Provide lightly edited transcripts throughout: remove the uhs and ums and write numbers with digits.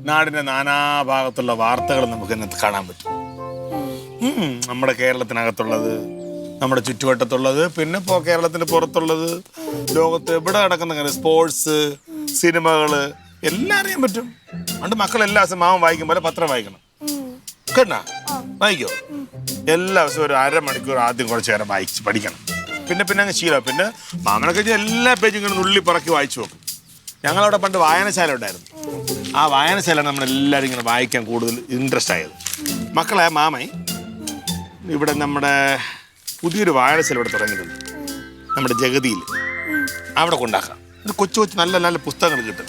നാടിന്റെ നാനാഭാഗത്തുള്ള വാർത്തകൾ നമുക്ക് ഇന്നത്തെ കാണാൻ പറ്റും. നമ്മുടെ കേരളത്തിനകത്തുള്ളത്, നമ്മുടെ ചുറ്റുവട്ടത്തുള്ളത്, പിന്നെ ഇപ്പോൾ കേരളത്തിന് പുറത്തുള്ളത്, ലോകത്ത് എവിടെ നടക്കുന്ന കാര്യം, സ്പോർട്സ്, സിനിമകള് എല്ലാം അറിയാൻ പറ്റും. അതുകൊണ്ട് മക്കൾ എല്ലാ ദിവസവും മാമൻ വായിക്കും പോലെ പത്രം വായിക്കണം. കേട്ടാ വായിക്കോ? എല്ലാ ദിവസവും ഒരു അരമണിക്കൂർ ആദ്യം കുറച്ച് നേരം വായിച്ച് പഠിക്കണം. പിന്നെ അങ്ങ് ശീലം. പിന്നെ മാമനൊക്കെ എല്ലാ പേജും ഇങ്ങനെ നുള്ളി പറക്കി വായിച്ചു നോക്കും. ഞങ്ങളവിടെ പണ്ട് വായനശാല ഉണ്ടായിരുന്നു. ആ വായനശാല നമ്മളെല്ലാവരും ഇങ്ങനെ വായിക്കാൻ കൂടുതൽ ഇൻട്രസ്റ്റ് ആയത്. മക്കളെ മാമൻ ഇവിടെ നമ്മുടെ പുതിയൊരു വായനശാല ഇവിടെ തുടങ്ങിയിട്ടുണ്ട്, നമ്മുടെ ജഗതിയിൽ. അവിടെ കൊണ്ടാക്കാം. ഇത് കൊച്ചു കൊച്ചു നല്ല നല്ല പുസ്തകങ്ങൾ കിട്ടും.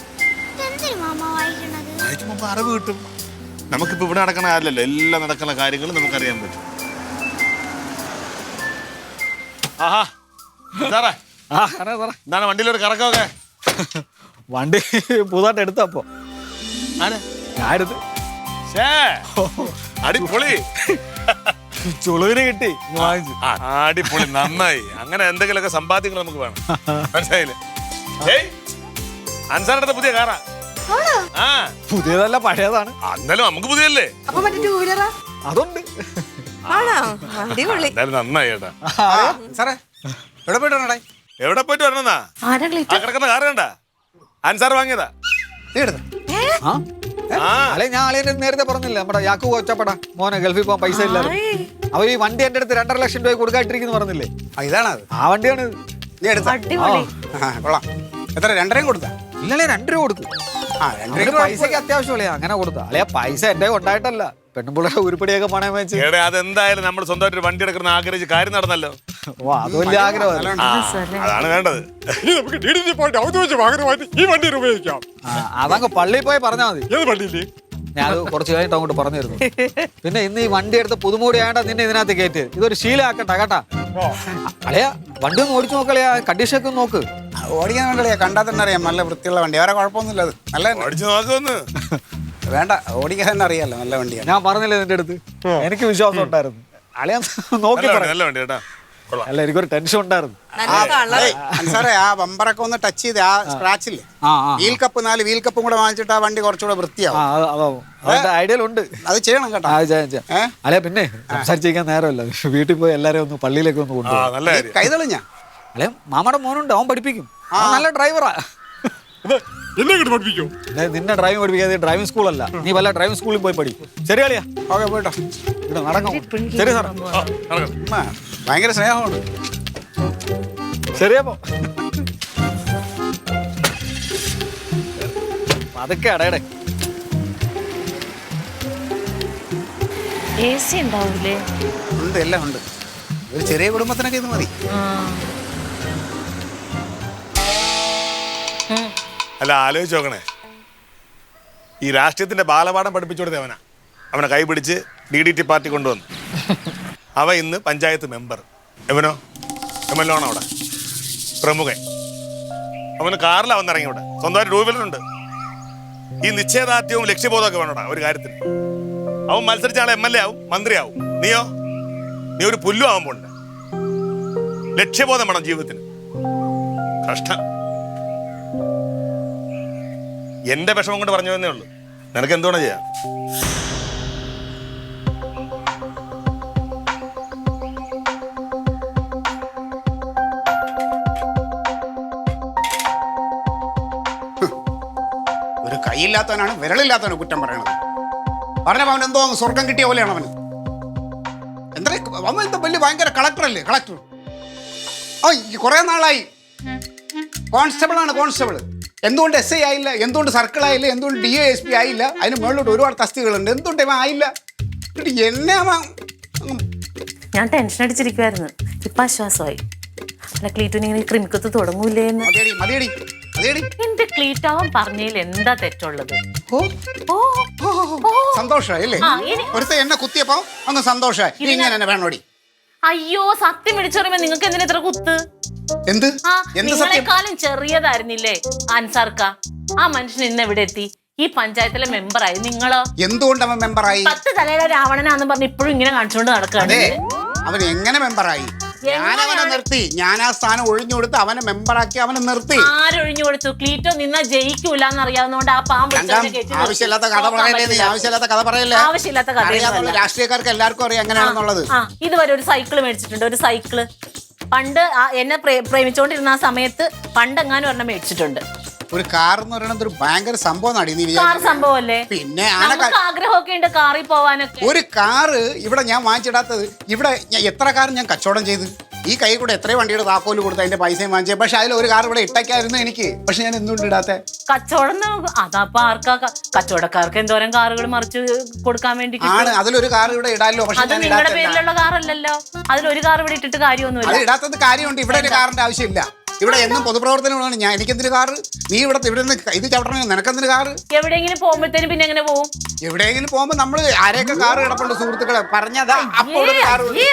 വായിക്കുമ്പോൾ അറിവ് കിട്ടും. നമുക്കിപ്പോൾ ഇവിടെ നടക്കുന്ന കാര്യമല്ലോ, എല്ലാം നടക്കുന്ന കാര്യങ്ങളും നമുക്കറിയാൻ പറ്റും. ആഹാ സാറേ, എന്താണ് വണ്ടിയിലൊരു കറക്കമൊക്കെ? വണ്ടി പുതുതായിട്ട് എടുത്തപ്പോ അടിപൊളി ചുളുവിന് കിട്ടി, അടിപൊളി, നന്നായി. അങ്ങനെ എന്തെങ്കിലുമൊക്കെ സമ്പാദ്യങ്ങൾ നമുക്ക് വേണം, മനസ്സിലായില്ലേ? അൻസാറിന്റെ പുതിയ കാറാ. പുതിയതല്ല, പഴയതാണ്. എന്നാലും നമുക്ക് പുതിയല്ലേ? അതുണ്ട്. എന്തായാലും നന്നായി ചേട്ടാ. സാറേ എവിടെ പോയിട്ട് വരണേ? എവിടെ പോയിട്ട് വരണെന്നാ? കിടക്കുന്ന കാറ് കണ്ട അൻസാർ വാങ്ങിയതാ. ഞാൻ ആളിയെ നേരത്തെ പറഞ്ഞില്ല, നമ്മുടെ യാക്കു കൊച്ചപ്പട മോനെ ഗൾഫിൽ പോകാൻ പൈസ ഇല്ലാതെ അവ ഈ വണ്ടി എന്റെ അടുത്ത് 2.5 ലക്ഷം രൂപ കൊടുക്കാട്ടിരിക്കുന്നു പറഞ്ഞില്ലേ? ഇതാണ് ആ വണ്ടിയാണ്. നീ എടുത്ത കൊള്ളാം. എത്ര 2.5 കൊടുത്താ? ഇല്ലല്ലേ 2 രൂപ കൊടുത്തു. പൈസക്ക് അത്യാവശ്യമല്ലേ, അങ്ങനെ കൊടുത്താ. അല്ലെ പൈസ എന്റെ ഉണ്ടായിട്ടല്ല, പെണ്ണുപിള്ളേരെ ഉരുപ്പടിയൊക്കെ പണയം വെച്ച്. അതെന്തായാലും നമ്മൾ സ്വന്തമായിട്ട് വണ്ടി എടുക്കുന്ന ആഗ്രഹിച്ച് കാര്യം നടന്നല്ലോ. ഓ അത് വലിയ ആഗ്രഹമല്ല, അതാണ് വേണ്ടത്. അതങ്ങ് പള്ളിയിൽ പോയി പറഞ്ഞാൽ മതി. ഞാൻ കുറച്ച് കഴിഞ്ഞിട്ട് അങ്ങോട്ട് പറഞ്ഞിരുന്നു. പിന്നെ ഇന്ന് ഈ വണ്ടി എടുത്ത് പുതുമൂടി ആയണ്ട നിന്നെ ഇതിനകത്ത് കയറ്റി. ഇതൊരു ശീലമാക്കണ്ട കേട്ടാ. അളയാ വണ്ടി ഒന്ന് ഓടിച്ചു നോക്കളയാ, കണ്ടീഷനൊക്കെ ഒന്ന് നോക്ക്. ഓടിക്കാൻ വേണ്ടിയാ, കണ്ടാൽ തന്നെ അറിയാം നല്ല വൃത്തിയുള്ള വണ്ടി. വേറെ കുഴപ്പമൊന്നുമില്ല, അത് നല്ല ഓടിച്ചു നോക്കൊന്ന്. വേണ്ട, ഓടിക്കാൻ തന്നെ അറിയാലോ നല്ല വണ്ടിയാണ്. ഞാൻ പറഞ്ഞില്ലേ നിന്റെ അടുത്ത്, എനിക്ക് വിശ്വാസം ഉണ്ടായിരുന്നു. അളയാ നോക്കി നല്ല വണ്ടി കേട്ടാ. അല്ല എനിക്കൊരു ടെൻഷൻ ഉണ്ടായിരുന്നു. സാറേ ആ ബമ്പറൊക്കെ ഒന്ന് ടച്ച് ചെയ്ത് ആ സ്ക്രാച്ചില്ലേ, വീൽ കപ്പ് 4 വീൽ കപ്പും കൂടെ വാങ്ങിച്ചിട്ട് ആ വണ്ടി കുറച്ചുകൂടെ വൃത്തിയാവും. ഐഡിയയിലുണ്ട്, അത് ചെയ്യണം കേട്ടോ. അല്ലെ പിന്നെ സംസാരിച്ചിരിക്കാൻ നേരമല്ല, വീട്ടിൽ പോയി എല്ലാരെയും ഒന്ന് പള്ളിയിലേക്ക് ഒന്ന് കൊണ്ടുപോകും. കൈതെളിഞ്ഞ അല്ലെ മാമയുടെ മോനുണ്ട്, അവൻ പഠിപ്പിക്കും. നല്ല ഡ്രൈവറാ. നിന്നെ ഡ്രൈവിംഗ് പഠിപ്പിക്കാതെ ഡ്രൈവിംഗ് സ്കൂളല്ല, നീ വല്ല ഡ്രൈവിംഗ് സ്കൂളിൽ പോയി പഠിക്കും. ശരി കളിയാ? ഓക്കെ പോയിട്ടോ. ഇവിടെ നടക്കാം. ശരി സാറേ, ഭയങ്കര സ്നേഹമുണ്ട്. ശരിയപ്പോ അതൊക്കെ അടയടെ. ഉണ്ട്, എല്ലാം ഉണ്ട്. ഒരു ചെറിയ കുടുംബത്തിനൊക്കെ ഇത് മതി. അല്ല ആലോചിച്ച് നോക്കണേ, ഈ രാഷ്ട്രീയത്തിന്റെ ബാലപാഠം പഠിപ്പിച്ചു കൊടുത്തേ അവനെ കൈ പിടിച്ച് DDT പാർട്ടി കൊണ്ടുവന്നു. അവ ഇന്ന് പഞ്ചായത്ത് മെമ്പർ. എവനോ MLA ആണ് അവിടെ, പ്രമുഖൻ. അവന് കാറിലാണ് വന്നിറങ്ങി ഇവിടെ, സ്വന്തമായിട്ട് 2 വീലറുണ്ട്. ഈ നിശ്ചയദാർഢ്യവും ലക്ഷ്യബോധമൊക്കെ വേണോടാ ഒരു കാര്യത്തിന്. അവൻ മത്സരിച്ച ആളെ MLA ആവും, മന്ത്രിയാവും. നീ ഒരു പുല്ലും ആവാൻ പോണ്ട. ലക്ഷ്യബോധം വേണം ജീവിതത്തിന്. കഷ്ടം. എന്റെ വിഷമം കൊണ്ട് പറഞ്ഞു തന്നേ ഉള്ളൂ, നിനക്ക് എന്തുകൊണ്ട് ചെയ്യാം. ഒരു കൈയില്ലാത്തവനാണ്, വിരളില്ലാത്തവനാണ് കുറ്റം പറയണത്. പറഞ്ഞപ്പോൾ അവൻ എന്തോ സ്വർഗം കിട്ടിയ പോലെയാണ് അവന്. അവൻ എന്താ വലിയ ഭയങ്കര കളക്ടറല്ലേ, കളക്ടർ. കുറെ നാളായി കോൺസ്റ്റബിളാണ്, കോൺസ്റ്റബിൾ. എന്തുകൊണ്ട് SI ആയില്ല, എന്തുകൊണ്ട് സർക്കിൾ ആയില്ല, എന്തുകൊണ്ട് DASP ആയില്ല? അതിന് മുകളിലോട്ട് ഒരുപാട് തസ്തികകളുണ്ട്. എന്തുകൊണ്ട് ഇവ ആയില്ല? എന്നെ ഞാൻ ടെൻഷൻ അടിച്ചിരിക്കുവായിരുന്നു. ഇപ്പൊ ആശ്വാസമായി. അല്ല ക്ലീറ്റോന് ഇങ്ങനെ ക്രിമിക്കത്ത് തുടങ്ങൂലേന്ന്. എന്റെ ക്ലീറ്റാവൻ പറഞ്ഞതിൽ എന്താ തെറ്റുള്ളത്? സന്തോഷമായി അല്ലേ? ഒരുത്ത എന്നെ കുത്തിയപ്പോ അങ്ങ് സന്തോഷമായി. ഇങ്ങനെ തന്നെ വേണോടി. അയ്യോ സത്യം വിളിച്ചു പറയുമ്പോ നിങ്ങൾക്ക് എന്തിനാ ഇത്ര കുത്ത്? നിങ്ങളെക്കാളും ചെറിയതായിരുന്നില്ലേ അൻസാർക്ക? ആ മനുഷ്യൻ ഇന്ന് എവിടെ എത്തി? ഈ പഞ്ചായത്തിലെ മെമ്പറായി. നിങ്ങളോ? എന്തുകൊണ്ട് അവൻ മെമ്പറായി? 10 തലയിലെ രാവണനാന്ന് പറഞ്ഞ് ഇപ്പോഴും ഇങ്ങനെ കാണിച്ചുകൊണ്ട് നടക്കുകയാണ്. അവൻ എങ്ങനെ മെമ്പറായി? ഞാനവനെ നിർത്തി. ഞാൻ ആ സ്ഥാനം ഒഴിഞ്ഞു കൊടുത്ത് അവനെ മെമ്പറാക്കി അവനെ നിർത്തി. ആരൊഴിഞ്ഞു കൊടുത്തു? ക്ലീറ്റോ നിന്നാ ജയിക്കൂല എന്നറിയാവുന്നതുകൊണ്ട് ആ പാമ്പ് ആവശ്യമില്ലാത്ത കഥ പറയല്ലേ നീ, ആവശ്യമില്ലാത്ത കഥ പറയല്ലേ. ആവശ്യമില്ലാത്ത കഥ. രാഷ്ട്രീയക്കാർക്ക് എല്ലാവർക്കും അറിയാം എങ്ങനെയാണെന്നുള്ളത്. ഇതുവരെ ഒരു സൈക്കിള് മേടിച്ചിട്ടുണ്ട്, ഒരു സൈക്കിള്. പണ്ട് എന്നെ പ്രേമിച്ചോണ്ടിരുന്ന ആ സമയത്ത് പണ്ടെങ്ങാനും ഒരെണ്ണം മേടിച്ചിട്ടുണ്ട്. ഒരു കാർ എന്ന് പറയുന്നത് ഒരു ഭയങ്കര സംഭവം. കാർ സംഭവല്ലേ? പിന്നെ ആഗ്രഹമൊക്കെ ഉണ്ട് കാറിൽ പോവാനൊക്കെ. ഒരു കാറ് ഇവിടെ ഞാൻ വാങ്ങിച്ചിടാത്തത്. ഇവിടെ എത്ര കാർ ഞാൻ കച്ചവടം ചെയ്ത്, ഈ കൈ കൂടെ എത്രയോ വണ്ടിയുടെ താക്കോല് കൊടുത്ത് അതിന്റെ പൈസയും വാങ്ങിച്ചത്. പക്ഷെ അതിൽ ഒരു കാർ ഇവിടെ ഇട്ടയ്ക്കായിരുന്നു എനിക്ക്. പക്ഷെ ഞാൻ എന്തുകൊണ്ട് ഇടാത്ത? കച്ചവടം അതപ്പോ ആർക്കാ? കച്ചവടക്കാർക്ക് എന്തോരം കാറുകൾ മറിച്ച് കൊടുക്കാൻ വേണ്ടി ആണ്. അതിലൊരു കാർ ഇവിടെ ഇടാലോ. പക്ഷെ അത് നിങ്ങളുടെ പേരിലുള്ള കാറല്ലല്ലോ. അതിലൊരു കാർ ഇവിടെ ഇട്ടിട്ട് കാര്യമൊന്നുമില്ല. അത് ഇടാത്തത് കാര്യമുണ്ട്. ഇവിടെ ഒരു കാറിന്റെ ആവശ്യമില്ല. ഇവിടെ എന്നും പൊതുപ്രവർത്തനമാണ്. ഞാൻ എനിക്കെന്തിന് കാറ്? നീ ഇവിടെ നിന്ന് ഇത് ചവിട്ടണ നിനക്കെന്തിന് കാറ്? എവിടെയെങ്കിലും പോകുമ്പോഴത്തേനും പിന്നെ എങ്ങനെ പോകും? എവിടെയെങ്കിലും പോകുമ്പോ നമ്മള് ആരെയൊക്കെ കാറ് കിടപ്പുണ്ട് സുഹൃത്തുക്കളെ പറഞ്ഞതാ.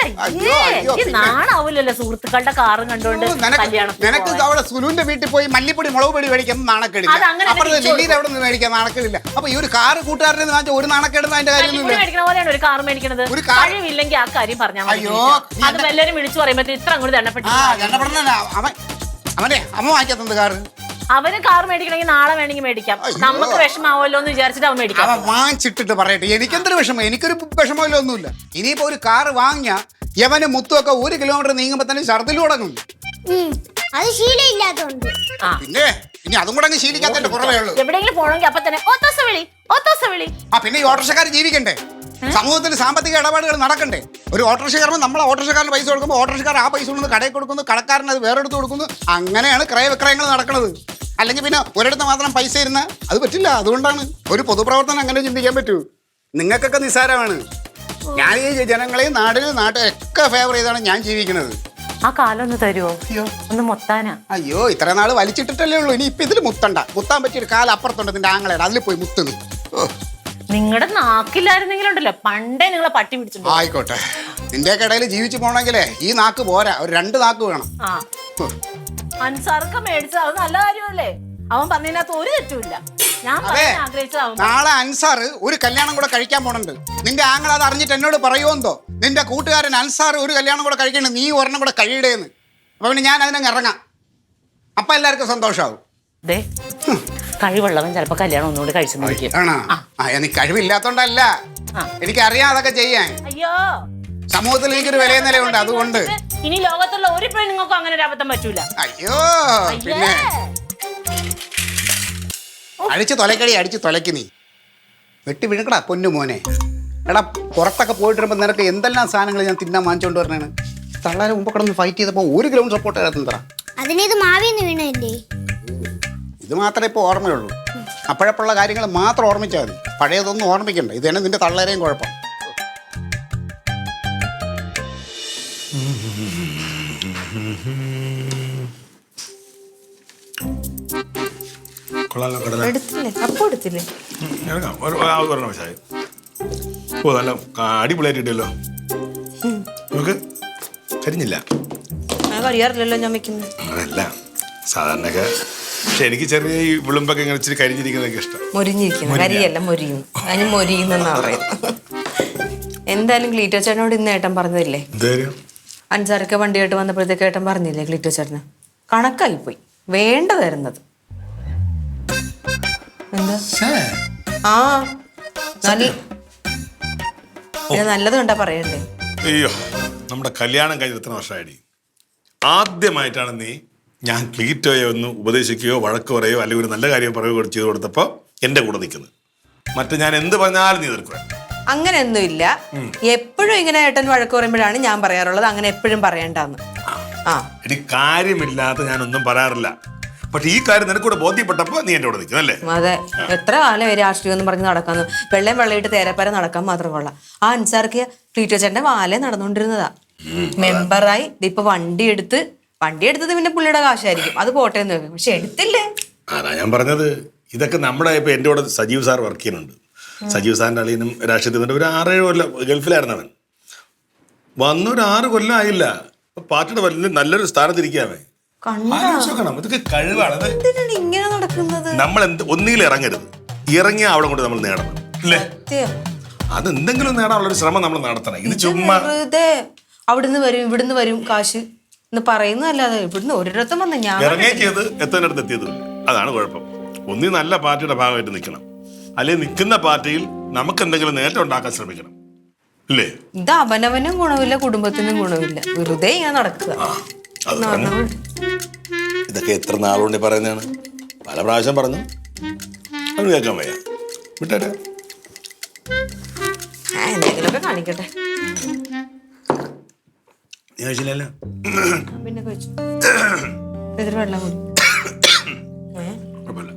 നാണാവൂലല്ലോ സുഹൃത്തുക്കളുടെ കാറും കണ്ടോണ്ട്. നിനക്ക് അവിടെ സുലുവിന്റെ വീട്ടിൽ പോയി മല്ലിപ്പൊടി മുളക് പൊടി മേടിക്കാൻ നാണക്കേടില്ല. അപ്പുറത്ത് ലില്ലിയിൽ അവിടെ നിന്ന് മേടിക്കാൻ നാണക്കേടില്ല. അപ്പൊ ഈ ഒരു കാറ് കൂട്ടുകാരനെ വാങ്ങിച്ച ഒരു നാണക്കേടുന്ന അതിന്റെ കാര്യമൊന്നും മേടിക്കണ പോലെയാണ് ഒരു കാർ മേടിക്കണത്. ഒരു കഴിവില്ലെങ്കിൽ ആ കാര്യം പറഞ്ഞാൽ മതി. അത് എല്ലാവരും വിളിച്ചു പറയുമ്പോ ഇത്ര അങ്ങോട്ട് ദണ്ണപ്പെട്ടു. അവനെ അമ്മ വാങ്ങിക്കാത്തത് കാറ്. അവന് കാർ മേടിക്കണമെങ്കിൽ നാളെ വേണമെങ്കിൽ മേടിക്കാം. നമുക്ക് വിഷമാവല്ലോ എന്ന് വിചാരിച്ചിട്ട് അവൻ മേടിക്കാം. അവൻ വാങ്ങിച്ചിട്ടിട്ട് പറയട്ടെ, എനിക്കെന്തൊരു വിഷമം? എനിക്കൊരു വിഷമമല്ലോ ഒന്നുമില്ല. ഇനിയിപ്പോ ഒരു കാറ് വാങ്ങിയ യവന് മുത്തുമൊക്കെ 1 കിലോമീറ്റർ നീങ്ങുമ്പോ തന്നെ ഛർദിൽ തുടങ്ങും. അത് ശീലമില്ലാത്തോണ്ട്. പിന്നെ ഇനി അതും കൂടെ അങ്ങ് ശീലിക്കാത്തതിന്റെ കുറവേ ഉള്ളൂ. എവിടെയെങ്കിലും പോകണമെങ്കിൽ അപ്പൊ തന്നെ ഓത്തോസ വിളി. പിന്നെ ഈ ഓട്ടോറിക്ഷക്കാർ ജീവിക്കണ്ടേ? സമൂഹത്തിൽ സാമ്പത്തിക ഇടപാടുകൾ നടക്കണ്ടേ? ഒരു ഓട്ടോറിക്ഷക്കാരൻ നമ്മളെ ഓട്ടോറിക്ഷക്കാരന് പൈസ കൊടുക്കുമ്പോൾ ഓട്ടോറിക്ഷക്കാർ ആ പൈസ കൊണ്ട് കടയിൽ കൊടുക്കുന്നു, കടക്കാരൻ അത് വേറെ എടുത്ത് കൊടുക്കുന്നു. അങ്ങനെയാണ് ക്രയവിക്രയങ്ങൾ നടക്കുന്നത്. അല്ലെങ്കിൽ പിന്നെ ഒരിടത്ത് മാത്രം പൈസ ഇരുന്ന അത് പറ്റില്ല. അതുകൊണ്ടാണ് ഒരു പൊതുപ്രവർത്തനം അങ്ങനെ ചിന്തിക്കാൻ പറ്റൂ. നിങ്ങൾക്കൊക്കെ നിസ്സാരമാണ്. ഞാൻ ഈ ജനങ്ങളെയും നാട്ടിലൊക്കെ ഫേവർ ചെയ്താണ് ഞാൻ ജീവിക്കുന്നത്. ആ കാലം ഒന്ന് തരുമോ? ഒന്ന് മുത്താനാ. അയ്യോ ഇത്ര നാൾ വലിച്ചിട്ടിട്ടല്ലേ ഉള്ളൂ. ഇനി ഇപ്പൊ ഇതിൽ മുത്താൻ പറ്റിയൊരു കാലം അപ്പുറത്തുണ്ട്. നിന്റെ ആങ്ങളയുടെ അതിൽ പോയി മുത്തുന്നു. നിങ്ങളുടെ നാക്കില്ലായിരുന്നെങ്കിലും ഉണ്ടല്ലോ പണ്ടേ നിങ്ങളെ പട്ടി പിടിച്ചിട്ടുണ്ട്. ആയിക്കോട്ടെ, നിന്റെയൊക്കെ ഇടയിൽ ജീവിച്ചു പോണെങ്കിലേ ഈ നാക്ക് പോരാ, ഒരു 2 നാക്ക് വേണം. അൻസാർക്ക് മേടിച്ചത് അത് നല്ല കാര്യമല്ലേ? അവൻ പറഞ്ഞതിനകത്ത് ഒരു തെറ്റുമില്ല. ഞാൻ ആഗ്രഹിച്ചത് നാളെ അൻസാർ ഒരു കല്യാണം കൂടെ കഴിക്കാൻ പോണുണ്ട്. നിന്റെ ആങ്ങൾ അത് അറിഞ്ഞിട്ട് എന്നോട് പറയുമെന്തോ? നിന്റെ കൂട്ടുകാരൻ അൻസാർ ഒരു കല്യാണം കൂടെ കഴിക്കണേ, നീ ഒരെണ്ണം കൂടെ കഴിയടേന്ന്. അപ്പൊ പിന്നെ ഞാൻ അതിനങ്ങ് ഇറങ്ങാം. അപ്പൊ എല്ലാവർക്കും സന്തോഷമാവും. കഴിവുള്ളവൻ ചിലപ്പോ കല്യാണം ഒന്നുകൂടി കഴിച്ചു. ആണോ? എനിക്ക് കഴിവില്ലാത്തോണ്ടല്ല, എനിക്കറിയാം അതൊക്കെ ചെയ്യാൻ. അയ്യോ, സമൂഹത്തിൽ എനിക്കൊരു വിലയ നിലയുണ്ട്. അതുകൊണ്ട് ഇനി ലോകത്തുള്ള ഒരു പെണ്ണുങ്ങൾക്കും അങ്ങനെ ഒരു അബദ്ധം പറ്റൂല. അയ്യോ പിന്നെ അടിച്ചു തൊലയ്ക്ക് നീ വെട്ടി വീണക്കടാ പൊന്നു മോനെ. എടാ പുറത്തൊക്കെ പോയിട്ട് വരുമ്പോൾ നിനക്ക് എന്തെല്ലാം സാധനങ്ങൾ ഞാൻ തിന്നാൻ വാങ്ങിച്ചോണ്ട് വരണേണ്. തള്ളാരെ മുമ്പ് കിടന്ന് ഫൈറ്റ് ചെയ്തപ്പോ 1 ഗ്രൗണ്ട് സപ്പോർട്ട് തരാ. അതിനേത് മാവിന്ന് വീണല്ലേ? ഇത് മാത്രമേ ഇപ്പോൾ ഓർമ്മയുള്ളൂ. അപ്പോഴപ്പോഴുള്ള കാര്യങ്ങൾ മാത്രം ഓർമ്മിച്ചാൽ മതി. പഴയതൊന്നും ഓർമ്മിക്കണ്ട. ഇത് തന്നെ നിന്റെ തള്ളേരെയും കുഴപ്പം. അടിപൊളിയായിട്ടില്ലല്ലോ. നമുക്ക് കരിഞ്ഞില്ല. കഴിയാറില്ലല്ലോ ഞാൻ വെക്കുന്നത്. അതല്ല സാധാരണ. പക്ഷെ എനിക്ക് ചെറിയ ഈ വിളുമ്പൊക്കെ ഇങ്ങനെ ഇച്ചിരി കരിഞ്ഞിരിക്കുന്നതൊക്കെ ഇഷ്ടം. മൊരിഞ്ഞിരിക്കുന്നു, കരിയല്ല മൊരിയും. അതിന് മൊരിയുന്നെന്നാ പറയുന്നത്. എന്തായാലും ക്ലീറ്റോ ചേട്ടനോട് ഇന്ന് ഏട്ടൻ പറഞ്ഞതില്ലേ? അൻസാരൊക്കെ വണ്ടിയായിട്ട് വന്നപ്പോഴത്തേക്ക് ഏട്ടൻ പറഞ്ഞില്ലേ ക്ലീറ്റോ ചേട്ടന്? കണക്കായി പോയി, വേണ്ടതായിരുന്നത്. എന്താ നല്ലത് കണ്ടാ പറയണ്ടേ? അയ്യോ, നമ്മുടെ കല്യാണം കഴിഞ്ഞ എത്ര വർഷമായി? ആദ്യമായിട്ടാണ് നീ ഞാൻ ക്ലീറ്റോയെ ഒന്ന് ഉപദേശിക്കുകയോ വഴക്ക് പറയുകയോ അല്ലെങ്കിൽ ഒരു നല്ല കാര്യം പറയുകയോ ചെയ്ത് കൊടുത്തപ്പോൾ എൻ്റെ കൂടെ നിൽക്കുന്നത്. മറ്റേ ഞാൻ എന്ത് പറഞ്ഞാലും നീ എതിർക്കുക. അങ്ങനെയൊന്നുമില്ല. എപ്പോഴും ഇങ്ങനെ ഏട്ടൻ വഴക്ക് പറയുമ്പോഴാണ് ഞാൻ പറയാറുള്ളത് അങ്ങനെ എപ്പോഴും പറയണ്ടെന്ന്. എനിക്ക് കാര്യമില്ലാത്ത ഞാനൊന്നും പറയാറില്ല. പക്ഷെ ഈ കാര്യം നിനക്കൂടെ ബോധ്യപ്പെട്ടപ്പോൾ നീ എൻ്റെ കൂടെ നിൽക്കുന്നല്ലേ? അതെ, എത്ര കാലം രാഷ്ട്രീയം എന്ന് പറഞ്ഞ് നടക്കാന്ന്. വെള്ളം വെള്ളയിട്ട് തേരപ്പര നടക്കാൻ മാത്രം കൊള്ളാം. ആ അൻസാർക്ക് ക്ലീറ്റോ ചേട്ടന്റെ വാലേ നടന്നുകൊണ്ടിരുന്നതാ. മെമ്പറായി ഇപ്പൊ വണ്ടി എടുത്തത് പിന്നെ പുള്ളിയുടെ കാശായിരിക്കും. അത് പോട്ടെ എന്ന് വെക്കും. പക്ഷെ എടുത്തില്ലേ? അതാ ഞാൻ പറഞ്ഞത്. ഇതൊക്കെ നമ്മുടെ ഇപ്പൊ എൻ്റെ കൂടെ സജീവ് സാർ വർക്ക് ചെയ്യുന്നുണ്ട്. സജീവ് സാറിൻ്റെ അളിയനും രാഷ്ട്രീയത്തിൽ ഒരു 6-7 കൊല്ലം ഗൾഫിലായിരുന്നു അവൻ. വന്നൊരു 6 കൊല്ലം ആയില്ല. പാർട്ടിയുടെ വലിയ നല്ലൊരു സ്ഥാനത്തിരിക്കാവേ. ഇതൊക്കെ കഴിവാണ്. ഇങ്ങനെ നടക്കുന്നത്. നമ്മൾ ഒന്നുകിൽ ഇറങ്ങരുത്, ഇറങ്ങിയാൽ അവിടെ കൊണ്ട് നമ്മൾ നേടണം അല്ലേ? അതെന്തെങ്കിലും നേടാനുള്ള ഒരു ശ്രമം നമ്മൾ നടത്തണം. ഇത് ചുമ്മാ അവിടുന്ന് വരും ഇവിടുന്ന് വരും കാശ് എന്ന് പറയുന്നതല്ലാതെ ഇവിടുന്ന് ഒരിടത്തും വന്ന് ഞാൻ ഇറങ്ങിയത് എത്തുന്നിടത്ത് എത്തിയതും അതാണ് കുഴപ്പം. ഒന്നി നല്ല പാർട്ടിയുടെ ഭാഗമായിട്ട് നിൽക്കണം, അല്ലെങ്കിൽ നിൽക്കുന്ന പാർട്ടിയിൽ നമുക്ക് എന്തെങ്കിലും നേട്ടം ഉണ്ടാക്കാൻ ശ്രമിക്കണം, ഇല്ലേ? ഇത് അവനവനും ഗുണമില്ല, കുടുംബത്തിനും ഗുണമില്ല, വെറുതെ ഞാൻ നടക്കുക. ഇതൊക്കെ എത്ര നാളുകൊണ്ട് പറയുന്നതാണ്, പല പ്രാവശ്യം പറഞ്ഞു, അവന് കേൾക്കാൻ വയ്യ. വിട്ടേ എന്തെങ്കിലുമൊക്കെ കാണിക്കട്ടെ. നീ കഴിച്ചില്ലല്ലോ? പിന്നെ കഴിച്ചു. എതിർ വെള്ളം കൂടി. കുഴപ്പമില്ല.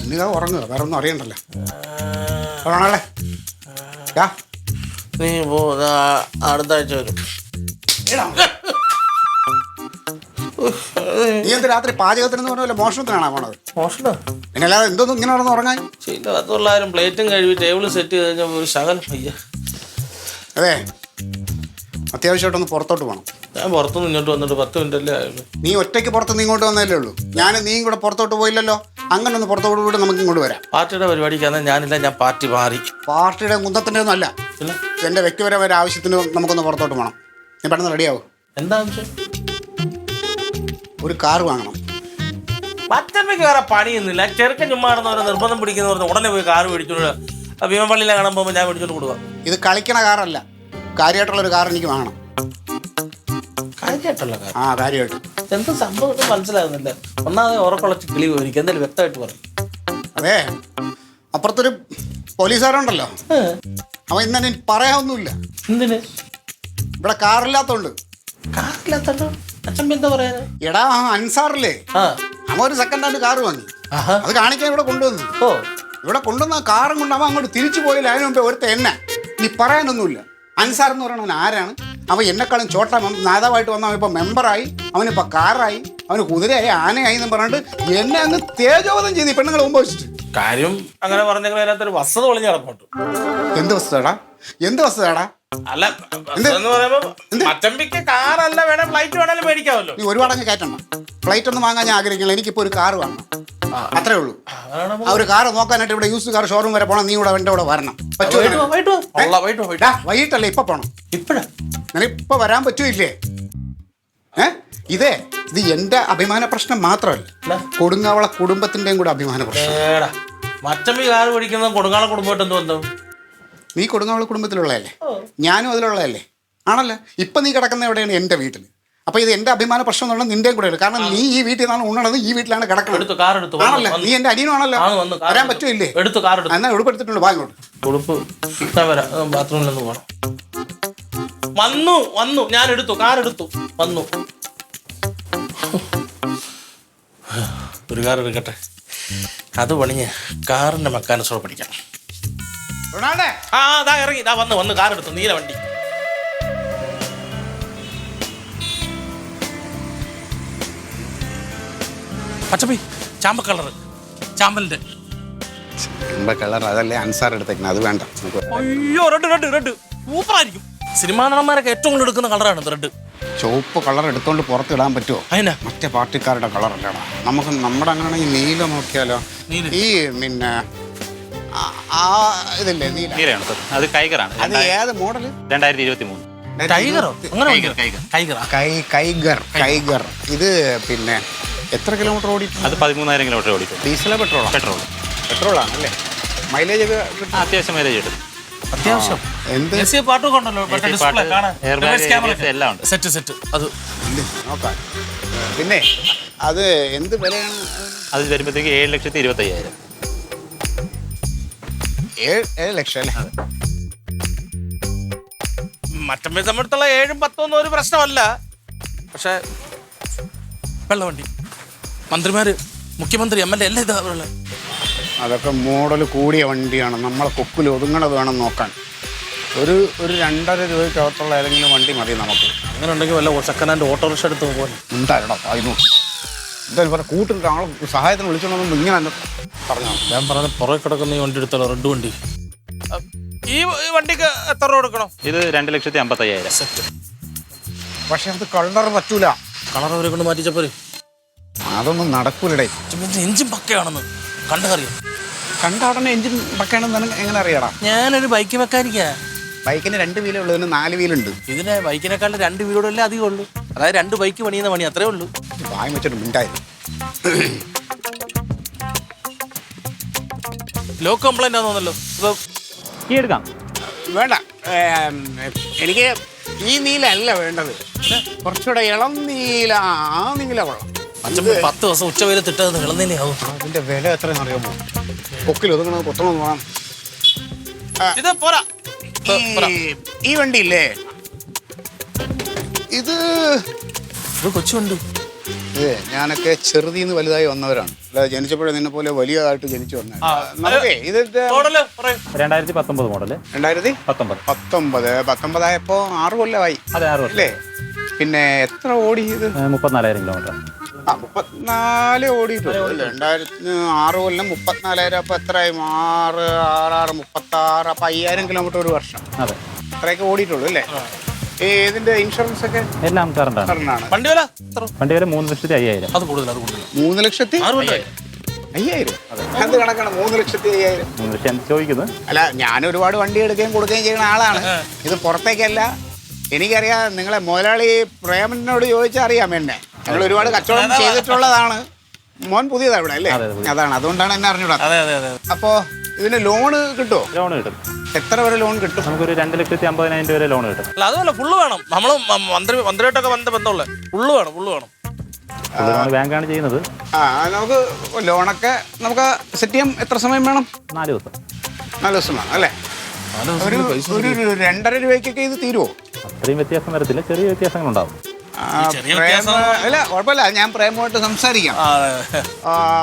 ഇന്നിതാ ഉറങ്ങുക, വേറെ ഒന്നും അറിയണ്ടല്ലോ. ഉറങ്ങണല്ലേ? യാ നീ പോ, അടുത്ത ആഴ്ച വരും. നീ എന്ത് രാത്രി പാചകത്തിനെന്ന് പറഞ്ഞ മോഷണത്തിനാണോ പോണത്? മോഷണം പിന്നെ അല്ലാതെ എന്തോന്നും ഇങ്ങനെ നടന്ന് ഉറങ്ങാൻ? ചില 10,000 പ്ലേറ്റും കഴുകി ടേബിൾ സെറ്റ് ചെയ്ത് കഴിഞ്ഞാൽ ഒരു ശകലം വയ്യ. അതെ, അത്യാവശ്യമായിട്ടൊന്ന് പുറത്തോട്ട് പോകണം. ഞാൻ പുറത്തുനിന്ന് ഇങ്ങോട്ട് വന്നിട്ട് 10 മിനിറ്റ് അല്ലേ ആയുള്ളൂ. നീ ഒറ്റയ്ക്ക് പുറത്തുനിന്ന് ഇങ്ങോട്ട് വന്നല്ലേ ഉള്ളൂ. ഞാനും നീയും കൂടെ പുറത്തോട്ട് പോയില്ലല്ലോ. അങ്ങനെ ഒന്ന് പുറത്തോട്ട് പോയിട്ട് നമുക്ക് ഇങ്ങോട്ട് വരാം. പാർട്ടിയുടെ പരിപാടിക്ക് ഞാനില്ല, ഞാൻ പാർട്ടി മാറി. പാർട്ടിയുടെ കുന്തത്തിൻ്റെ ഒന്നും അല്ല, പിന്നെ എൻ്റെ വ്യക്തിപരമായ ആവശ്യത്തിന് നമുക്കൊന്ന് പുറത്തോട്ട് പോകണം. നീ പെട്ടെന്ന് റെഡിയാവും. എന്താ ആവശ്യം? ഒരു കാർ വാങ്ങണം. മറ്റമ്മയ്ക്ക് വേറെ പണിയൊന്നുമില്ല. ചെറുക്കൻ ചുമ്മാ നടന്നവരെ നിർബന്ധം പിടിക്കുന്നവർ ഉടനെ പോയി കാറ് മേടിച്ചോണ്ട് ഭീമപള്ളിയിലെ കാണാൻ പോകുമ്പോൾ ഞാൻ മേടിച്ചോണ്ട് കൊടുക്കുക. ഇത് കളിക്കണ കാറല്ല, കാര്യമായിട്ടുള്ളൊരു കാർ എനിക്ക് വാങ്ങണം. കാര്യമായിട്ടുള്ള കാർ? ആ, കാര്യമായിട്ട്. എന്ത് സംഭവം ഒന്നും മനസ്സിലാകുന്നില്ല. ഒന്നാമത് ഉറക്കുളച്ച് കിളി പോയിരിക്കും. എന്തായാലും വ്യക്തമായിട്ട് പറയും. അതെ, അപ്പുറത്തൊരു പോലീസുകാരുണ്ടല്ലോ, അവൻ ഇന്നെ പറയാനൊന്നുമില്ല. എന്തിന്? ഇവിടെ കാറില്ലാത്തോണ്ട്. കാറില്ലാത്തോ? അച്ഛൻ എന്താ പറയാന്? എടാ, ആ അൻസാറില്ലേ, ആ, അവൻ ഒരു സെക്കൻഡ് ഹാൻഡ് കാർ വാങ്ങി. ആഹാ. അത് കാണിക്കാൻ ഇവിടെ കൊണ്ടുവന്നു. ഓ, ഇവിടെ കൊണ്ടുവന്ന ആ കാറും കൊണ്ട് അവൻ അങ്ങോട്ട് തിരിച്ചു പോയില്ല. അതിന് മുമ്പേ ഒരുത്ത എന്നെ നീ പറയാനൊന്നുമില്ല. അൻസാർ എന്ന് പറയണവൻ ആരാണ്? അവൻ എന്നെക്കാളും ചോട്ട നേതാവായിട്ട് വന്നവൻ ഇപ്പം മെമ്പറായി, അവനിപ്പോൾ കാറായി, അവന് കുതിരയായി, ആനയായി എന്ന് പറഞ്ഞിട്ട് എന്നെ അങ്ങ് തേജോവധം ചെയ്ത് ഈ പെണ്ണുങ്ങളെ മുമ്പ് വെച്ചിട്ട്. കാര്യം അങ്ങനെ പറഞ്ഞെങ്കിൽ അതിനകത്തൊരു വസ്തുത ഒളിഞ്ഞ് കിടപ്പുണ്ട്. എന്ത് വസ്തുതാടാ? എന്ത് വസ്തുതാടാ? അല്ല, എന്ന് പറയുമ്പോ മച്ചമ്പിക്ക് കാറല്ല, വേണേ ഫ്ലൈറ്റ് വേണേലും മേടിക്കാമല്ലോ. നീ ഒരുപാട് അങ്ങ് കയറ്റണ്ട. ഫ്ലൈറ്റ് ഒന്നും വാങ്ങാൻ ഞാൻ ആഗ്രഹിക്കില്ല. എനിക്കിപ്പോൾ ഒരു കാർ വാങ്ങണം, അത്രേ ഉള്ളൂ. ആ ഒരു കാർ നോക്കാനായിട്ട് ഇവിടെ യൂസ്ഡ് കാർ ഷോറൂം വരെ പോകണം. നീ ഇവിടെ എൻ്റെ കൂടെ വരണം. വൈകിട്ടല്ലേ, ഇപ്പൊ പോണം. ഇപ്പഴാ? ഞാനിപ്പോ വരാൻ പറ്റൂല്ലേ? ഇത് എന്റെ അഭിമാന പ്രശ്നം മാത്രമല്ല, കൊടുങ്ങാവള കുടുംബത്തിന്റെയും കൂടെ അഭിമാന പ്രശ്നം. മച്ചമ്പി കാർ മേടിക്കുന്നത് കൊടുങ്ങാള കുടുംബമായിട്ട് എന്ത് ബന്ധം? നീ കൊടുങ്ങാവള കുടുംബത്തിലുള്ളതല്ലേ, ഞാനും അതിലുള്ളതല്ലേ? ആണല്ലോ. ഇപ്പൊ നീ കിടക്കുന്ന എവിടെയാണ്? എന്റെ വീട്ടിൽ. അപ്പൊ ഇത് എന്റെ അഭിമാന പ്രശ്നം എന്ന് പറഞ്ഞാൽ നിന്റെയും കൂടെ. കാരണം നീ ഈ വീട്ടിൽ നിന്നാണ് ഉണ്ണണത്, ഈ വീട്ടിലാണ് കിടക്കുന്നത്. ആണല്ലോ, നീ എന്റെ അനിയനാണല്ലോ. വരാൻ പറ്റൂല്ലേ? എന്നാ ഉടുപ്പെടുത്തിട്ടുണ്ട്, വാങ്ങോട്ട്. ഉടുപ്പ് ബാത്റൂമിലൊന്ന് പോകണം. വന്നു ഞാൻ എടുത്തു, കാർ എടുത്തു, വന്നു. ഒരു കാർ എടുക്കട്ടെ, അത് പണിഞ്ഞ് കാറിന്റെ മെക്കാനിക്സോടെ പഠിക്കാം. ആ, അതാ ഇറങ്ങി, വന്ന് കാർ എടുത്തു, നീല വണ്ടി. പച്ചപ്പി ചാമ്പ കളറ്, ചാമ്പലിന്റെ കളർ അതല്ലേ അൻസാർ എടുത്തേക്കുന്നത്, അത് വേണ്ട. അയ്യോ, റെഡ് സൂപ്പറായിരിക്കും. സിനിമാ നടന്മാരൊക്കെ ഏറ്റവും കൂടുതൽ എടുക്കുന്ന കളറാണ് റെഡ്. ചുവപ്പ് കളർ എടുത്തോണ്ട് പുറത്തിടാൻ പറ്റുമോ? അതിനാ മറ്റേ പാർട്ടിക്കാരുടെ കളറല്ലടാ. നമുക്ക് നമ്മുടെ അങ്ങനെയാണെങ്കിൽ നീല നോക്കിയാലോ? ഈ പിന്നെ ഇതില്ലേ നീല, നീലയാണ് സർ. അത് കൈഗറാണ്. അത് ഏത് മോഡല്? 2023. ടൈഗറോ? അങ്ങനെ കൈഗർ. ഇത് പിന്നെ എത്ര കിലോമീറ്റർ ഓടി? അത് 13,000 കിലോമീറ്റർ ഓടിക്കും. ഡീസലോ പെട്രോളോ? പെട്രോളാണല്ലേ. മൈലേജ് ഒക്കെ അത്യാവശ്യം മൈലേജ് കിട്ടും. അത്യാവശ്യം എന്ത് പാട്ടൊക്കെ ഉണ്ടല്ലോ, എല്ലാം ഉണ്ട്. സെറ്റ് അത് നോക്കാം. പിന്നെ അത് എന്ത് വിലയാണ്? അത് വരുമ്പോഴത്തേക്ക് 7,25,000. 7 ലക്ഷം അല്ലേ? മറ്റമ്മയെ സംബന്ധിച്ചുള്ള 7ഉം 10 ഒരു പ്രശ്നമല്ല. പക്ഷെ വെള്ളവണ്ടി, മന്ത്രിമാര്, മുഖ്യമന്ത്രി, MLA എല്ലാം ഇതാ ഉള്ളത്. അതൊക്കെ മോഡൽ കൂടിയ വണ്ടിയാണ്. നമ്മളെ കൊക്കിൽ ഒതുങ്ങണത് വേണം നോക്കാൻ. ഒരു 2.5 രൂപയ്ക്കകത്തുള്ള ഏതെങ്കിലും വണ്ടി മതി നമുക്ക്. അങ്ങനെ ഉണ്ടെങ്കിൽ വല്ല സെക്കൻഡ് ഹാൻഡ് ഓട്ടോറിക്ഷ എടുത്ത് പോലെ എന്തായാലും എന്തായാലും പറയാം, കൂട്ടിൽ ആളെ സഹായത്തിന് വിളിച്ചോണ്ടൊന്നും ഇങ്ങനെ പറഞ്ഞോ. ഞാൻ പറഞ്ഞ പുറകെ കിടക്കുന്ന ഈ വണ്ടി എടുത്തോളൂ, റെഡ് വണ്ടി. ഈ വണ്ടിക്ക് എത്ര രൂപ കൊടുക്കണം? ഇത് 2,55,000. സെറ്റ് പക്ഷെ അത് കളർ പറ്റൂല. കളർ അവരെ കൊണ്ട് മാറ്റിച്ചപ്പോര് അതൊന്നും നടക്കൂലടേ. എഞ്ചിൻ പക്കയാണെന്ന് കണ്ടറിയാം. കണ്ടാടനെ എഞ്ചിൻ പക്കാണെന്ന് എങ്ങനെ അറിയടാ? ഞാനൊരു ബൈക്ക് മെക്കാനിക്കാ. ബൈക്കിന് 2 വീലേ ഉള്ളൂ, ഇതിന് 4 വീലുണ്ട്. ഇതിന് ബൈക്കിനെക്കാളും 2 വീലോടല്ലേ അധികം ഉള്ളൂ. അതായത് 2 ബൈക്ക് പണിയുന്ന പണി അത്രേ ഉള്ളൂ. വായി വെച്ചിട്ട് മിണ്ടായിരുന്നു. Law complaint ആണെന്നല്ലോ. ഇപ്പൊ ഈ എടുക്കാം. വേണ്ട, എനിക്ക് ഈ നീല അല്ല വേണ്ടത്, കുറച്ചുകൂടെ ഇളം നീല. ആ നീല കൊള്ളാം. അച്ഛൻ 10 ദിവസം ഉച്ചവരെ തിട്ടത് ഇളന്നേനെയാവും. അതിന്റെ വില എത്രയെന്ന് അറിയാമോ? കൊക്കിൽ ഒതുങ്ങണത് കൊത്തണം വേണം. ഇത് പോരാ. ഈ വണ്ടി ഇല്ലേ, ഇത് കൊച്ചുണ്ട്. ഞാനൊക്കെ ചെറുതിന്ന് വലുതായി വന്നവരാണ്. അല്ലാതെ ജനിച്ചപ്പോഴേ നിന്നെ പോലെ വലിയതായിട്ട് ജനിച്ചു വന്നത്. നമുക്കേ ഇത് 2019 മോഡല്. 2019 ആയപ്പോ 6 കൊല്ലമായി. അതെ, 6 വർഷം. അല്ലേ? പിന്നെ എത്ര ഓടി ഇത്? 34,000 കിലോമീറ്റർ. 34 ഓടിയിട്ടുള്ളൂ. 2006 കൊല്ലം 34,000. അപ്പൊ എത്രയായി? 6, 6, 36. അപ്പൊ 5000 കിലോമീറ്റർ ഒരു വർഷം. അതെ, അത്രയൊക്കെ ഓടിയിട്ടുള്ളൂ അല്ലേ? ഇതിന്റെ ഇൻഷുറൻസ് ഒക്കെ എല്ലാം കറണ്ടാണ്. കറണ്ടാണ്. വണ്ടി വില വണ്ടി വില 3,05,000. അത് കൂടുതൽ, അത് കൂടുതൽ. 3,05,000. എന്ത് കണക്കാണ് 3,05,000? 3,00,000 ചോദിക്കുന്നത്. അല്ല, ഞാൻ ഒരുപാട് വണ്ടി എടുക്കുകയും കൊടുക്കുകയും ചെയ്യുന്ന ആളാണ്. ഇത് പുറത്തേക്കല്ല. എനിക്കറിയാം, നിങ്ങളെ മുതലാളി പ്രേമനോട് ചോദിച്ചാൽ അറിയാം എന്നെ. ഞങ്ങൾ ഒരുപാട് കച്ചവടം ചെയ്തിട്ടുള്ളതാണ്. മോൻ പുതിയതാ ഇവിടെ അല്ലേ? അതാണ്, അതുകൊണ്ടാണ് എന്നെ അറിഞ്ഞൂടാ. അപ്പോ ഇതിന് ലോണ് കിട്ടുമോ? ലോൺ കിട്ടും. എത്ര വരെ ലോൺ കിട്ടും? നമുക്കൊരു 2,50,000 വരെ ലോൺ കിട്ടും. അല്ല, അതുമല്ല, ഫുള്ള് വേണം. നമ്മള് മന്ത്രിയായിട്ടൊക്കെ ബന്ധമുള്ള ഫുള്ള് വേണം. ബാങ്കാണ് ചെയ്യുന്നത്. നമുക്ക് ലോണൊക്കെ നമുക്ക് സെറ്റ് ചെയ്യാൻ എത്ര സമയം വേണം? 4 ദിവസം. 4 ദിവസം വേണം അല്ലേ? ഒരു 2.5 രൂപയ്ക്കൊക്കെ ഇത് തീരുമോ? അത്രയും വ്യത്യാസം വരത്തില്ല, ചെറിയ വ്യത്യാസങ്ങളുണ്ടാവും. അല്ല, കുഴപ്പമില്ല, ഞാൻ പ്രേമമായിട്ട് സംസാരിക്കാം.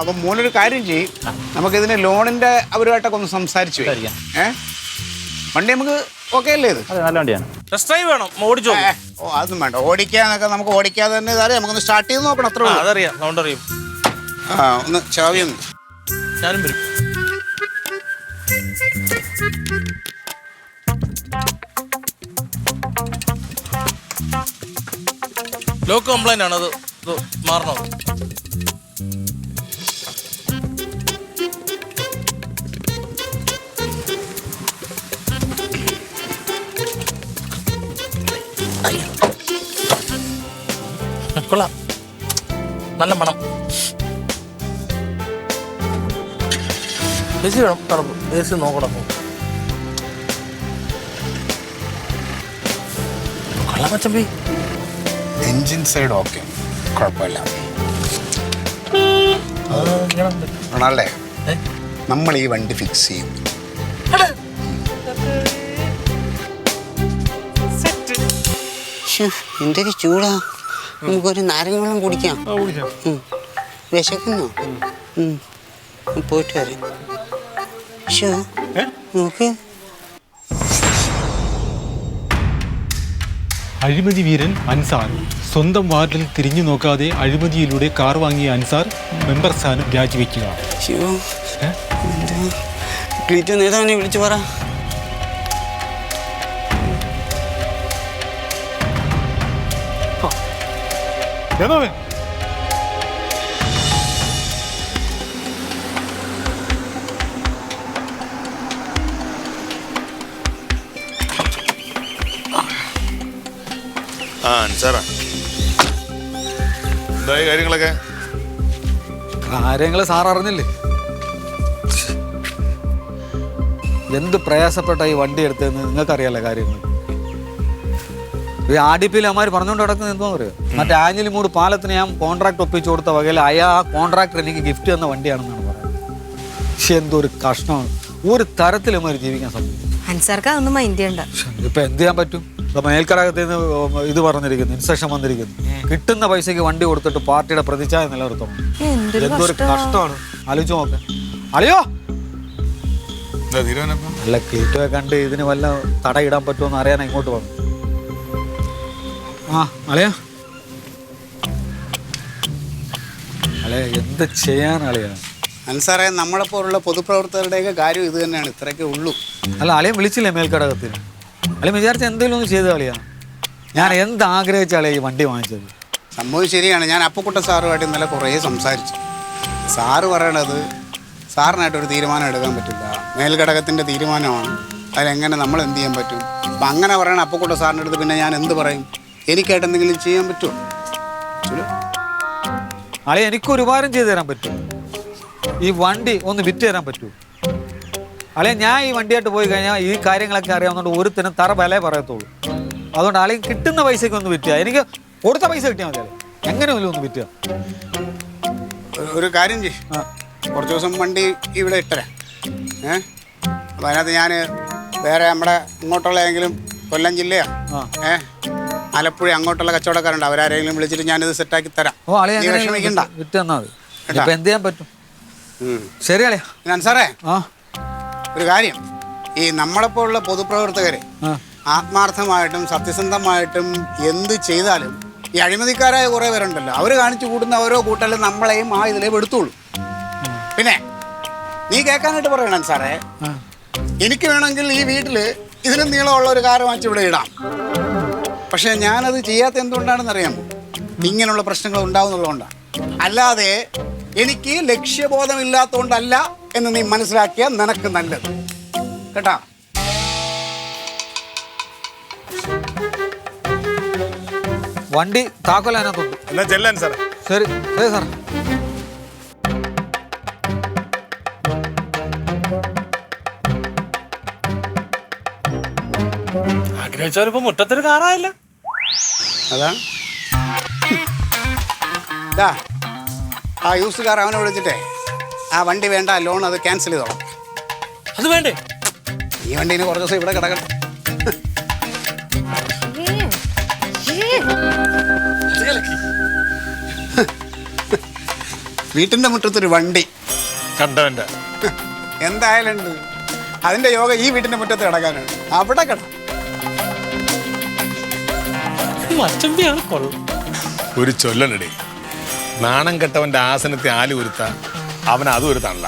അപ്പം മോനൊരു കാര്യം ചെയ്യും, നമുക്കിതിന് ലോണിന്റെ അവരുമായിട്ടൊക്കെ ഒന്ന് സംസാരിച്ചു വയ്ക്കാം. വണ്ടി നമുക്ക് ഓക്കെ അല്ലേ? ഇത് അതെ, നല്ല വണ്ടിയാണ്. ടെസ്റ്റ് ഡ്രൈവ് വേണം, ഓടിച്ചോ. അതൊന്നും വേണ്ട, ഓടിക്കാന്നൊക്കെ നമുക്ക് ഓടിക്കാതെ തന്നെ ഇതറിയാം. നമുക്കൊന്ന് സ്റ്റാർട്ട് ചെയ്ത് നോക്കണം. അത്ര അതറിയാം, സൗണ്ട് അറിയും. ഒന്ന് ചാവി ഒന്ന്. ഞാനും വരും. ലോക്ക് കംപ്ലൈന്റ് ആണ്, അത് മാറണം. കൊള്ളാം, നല്ല മണം. എ സി വേണം, തണുപ്പ്. എ സി നോക്കണം. കൊള്ളാം മച്ചമ്പി. എൻജിൻ സൈഡ് ഓക്കെ, കുഴപ്പമില്ല. റൊണാൾഡേ, നമ്മൾ ഈ വണ്ടി ഫിക്സ് ചെയ്യും. എന്തൊരു ചൂടാ. നമുക്കൊരു നാരങ്ങ വെള്ളം കുടിക്കാം. വിശക്കുന്നോ? പോയിട്ട് വരാം. നോക്ക്, അഴിമതി വീരൻ അൻസാർ. സ്വന്തം വാർഡിൽ തിരിഞ്ഞു നോക്കാതെ അഴിമതിയിലൂടെ കാർ വാങ്ങിയ അൻസാർ മെമ്പർ സ്ഥാനം രാജിവെക്കുക. ക്ലീറ്റോ നേതാവിനെ വിളിച്ചു പറ. അൻസാറാ, എന്തായി കാര്യങ്ങളൊക്കെ? കാര്യങ്ങൾ സാർ അറിഞ്ഞില്ലേ? എന്ത് പ്രയാസപ്പെട്ട ഈ വണ്ടി എടുത്തതെന്ന് നിങ്ങൾക്കറിയാലോ കാര്യങ്ങൾ. ഈ ആടിപ്പിയിൽ അമ്മമാർ പറഞ്ഞുകൊണ്ട് കിടക്കുന്നത് എന്തോ പറയുക. മറ്റേ ആഞ്ഞിലിമൂട് പാലത്തിന് ഞാൻ കോൺട്രാക്ട് ഒപ്പിച്ചു കൊടുത്ത വകയിൽ ആ കോൺട്രാക്ടർ എനിക്ക് ഗിഫ്റ്റ് തന്ന വണ്ടിയാണെന്നാണ് പറയുന്നത്. പക്ഷെ എന്തോ ഒരു കഷ്ണമാണ്. ഒരു തരത്തിൽ അമ്മമാർ ജീവിക്കാൻ സാധിക്കും. അൻസാർക്ക് അതൊന്നും മൈൻഡ് ചെയ്യണ്ട. ഇപ്പൊ എന്ത് ചെയ്യാൻ പറ്റും? ഇപ്പൊ മേൽക്കടകത്തിൽ നിന്ന് ഇത് പറഞ്ഞിരിക്കുന്നു, ഇൻസ്ട്രക്ഷൻ വന്നിരിക്കുന്നു. കിട്ടുന്ന പൈസക്ക് വണ്ടി കൊടുത്തിട്ട് പാർട്ടിയുടെ പ്രതിച്ഛായ നിലനിർത്തണം. എന്തൊരു കഷ്ടമാണ്, ആലോചിച്ച് നോക്ക. അളിയോ അല്ല, കേട്ടുവെ കണ്ട് ഇതിന് വല്ല തടയിടാൻ പറ്റുമോ അറിയാൻ ഇങ്ങോട്ട് വന്നു. അളിയാ, അളിയ എന്ത് ചെയ്യാൻ അളിയാ? അൻസാറേ, നമ്മളെപ്പോലുള്ള പൊതുപ്രവർത്തകരുടെയൊക്കെ കാര്യം ഇത് തന്നെയാണ്. ഇത്രയൊക്കെ ഉള്ളൂ. അല്ല, അളിയൻ വിളിച്ചില്ലേ മേൽക്കടകത്തിന്? അളിയൻ വിചാരിച്ച എന്തെങ്കിലും ഒന്ന് ചെയ്ത് കളിയാ. ഞാൻ എന്ത് ആഗ്രഹിച്ചാലേ ഈ വണ്ടി വാങ്ങിച്ചത്. സംഭവം ശരിയാണ്. ഞാൻ അപ്പക്കുട്ട സാറുമായിട്ട് ഇന്നലെ കുറേ സംസാരിച്ചു. സാറ് പറയണത് സാറിനായിട്ടൊരു തീരുമാനം എടുക്കാൻ പറ്റില്ല, മേൽഘടകത്തിൻ്റെ തീരുമാനമാണ്, അതിലെങ്ങനെ നമ്മൾ എന്ത് ചെയ്യാൻ പറ്റും. അപ്പം അങ്ങനെ പറയണ അപ്പക്കുട്ട സാറിൻ്റെ അടുത്ത് പിന്നെ ഞാൻ എന്ത് പറയും? എനിക്കായിട്ട് എന്തെങ്കിലും ചെയ്യാൻ പറ്റുമോ? അളെ എനിക്കൊരു ഉപകാരം ചെയ്തു തരാൻ പറ്റും. ഈ വണ്ടി ഒന്ന് വിറ്റ് തരാൻ പറ്റുമോ? അളെ ഞാൻ ഈ വണ്ടിയായിട്ട് പോയി കഴിഞ്ഞാൽ ഈ കാര്യങ്ങളൊക്കെ അറിയാവുന്നതുകൊണ്ട് ഒരുത്തിനും തറ വില പറയത്തുള്ളൂ. അതുകൊണ്ട് ആളെ കിട്ടുന്ന പൈസയ്ക്ക് ഒന്ന് വിറ്റുക, എനിക്ക് കൊടുത്ത പൈസ കിട്ടിയാൽ മതി. എങ്ങനെയല്ലോ ഒന്ന് വിറ്റുക. ഒരു കാര്യം ചെയ്യും, കുറച്ച് ദിവസം വണ്ടി ഇവിടെ ഇട്ടരാം. അപ്പം അതിനകത്ത് ഞാൻ വേറെ നമ്മുടെ ഇങ്ങോട്ടുള്ള ഏതെങ്കിലും കൊല്ലം ജില്ലയോ ആലപ്പുഴ അങ്ങോട്ടുള്ള കച്ചവടക്കാരുണ്ട്, അവരാരെങ്കിലും വിളിച്ചിട്ട് ഞാനിത് സെറ്റാക്കി തരാം. ഓ ആളെ വിഷമിക്കണ്ട. വിറ്റ് തന്നാൽ മതി. ഇപ്പം എന്ത് ചെയ്യാൻ പറ്റും? ശരി അളിയാ. ഞാൻ സാറേ ആ ഒരു കാര്യം, ഈ നമ്മളെപ്പോലുള്ള പൊതുപ്രവർത്തകർ ആത്മാർത്ഥമായിട്ടും സത്യസന്ധമായിട്ടും എന്ത് ചെയ്താലും ഈ അഴിമതിക്കാരായ കുറേ പേരുണ്ടല്ലോ, അവർ കാണിച്ചു കൂട്ടുന്ന ഓരോ കൂട്ടലും നമ്മളെയും ആ ഇതിലേ എടുത്തുള്ളൂ. പിന്നെ നീ കേൾക്കാനായിട്ട് പറയണം സാറേ, എനിക്ക് വേണമെങ്കിൽ ഈ വീട്ടിൽ ഇതിനും നീളമുള്ള ഒരു കാർ വാങ്ങിച്ച് ഇവിടെ ഇടാം. പക്ഷേ ഞാനത് ചെയ്യാത്ത എന്തുകൊണ്ടാണെന്ന് അറിയാമോ? ഇങ്ങനെയുള്ള പ്രശ്നങ്ങൾ ഉണ്ടാവുന്നതുകൊണ്ടാണ്. അല്ലാതെ എനിക്ക് ലക്ഷ്യബോധമില്ലാത്തതുകൊണ്ടല്ല എന്ന് നീ മനസ്സിലാക്കിയാൽ നിനക്ക് നല്ലത് കേട്ടാ. വണ്ടി താക്കോൽ അതിനകത്തുണ്ട്. എന്നാ ചെല്ലാൻ സാറേ. ശരി ശരി സാർ. ആഗ്രഹിച്ചാലും ഇപ്പൊ മുറ്റത്തൊരു കാറായില്ല. അതാണ് ആ യൂസ് കാർ അവനെ വിളിച്ചിട്ടേ ആ വണ്ടി വേണ്ട, ലോൺ അത് ക്യാൻസൽ ചെയ്തോളാം. അത് വേണ്ടേ? ഈ വണ്ടീന് കുറച്ച് ദിവസം ഇവിടെ കിടക്കട്ടെ. വീട്ടിന്റെ മുറ്റത്തൊരു വണ്ടി കണ്ടവന്റെ എന്തായാലും ഉണ്ട്. അതിന്റെ യോഗ ഈ വീട്ടിന്റെ മുറ്റത്ത് കിടക്കാനാണ്. അവിടെ കിട മച്ചമ്പിയാണ് കൊള്ളും. ഒരു ചൊല്ലനടി, നാണം കെട്ടവന്റെ ആസനത്തെ ആല് ഒരുത്ത അവൻ അതും ഒരുത്താണല്ല.